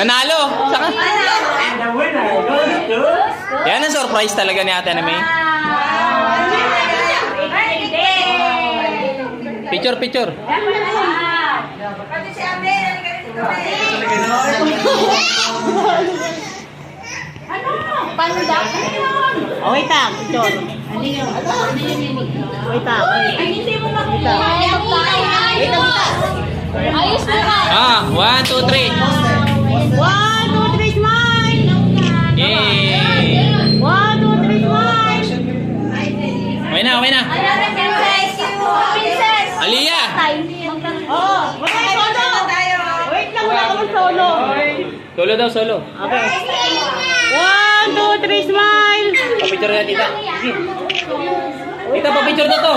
Nanalo! Saka? Yan ang surprise talaga ni Ate Nami. Picture, picture. Paano daw? Oh, wait lang. Picture. Wait lang. Hindi mo makita. Ayos na ka. 1, 2, 3. 1, 2, 3, smile! Yay! 1, 2, 3, smile! Okay na, okay na. Princess. Aliyah! Oh, wait lang, solo! Wait lang, wala ka mag-solo. Solo daw, solo. Okay. 1, 2, 3, smile! Pa-picture na, tita. Tita, pa-picture na to.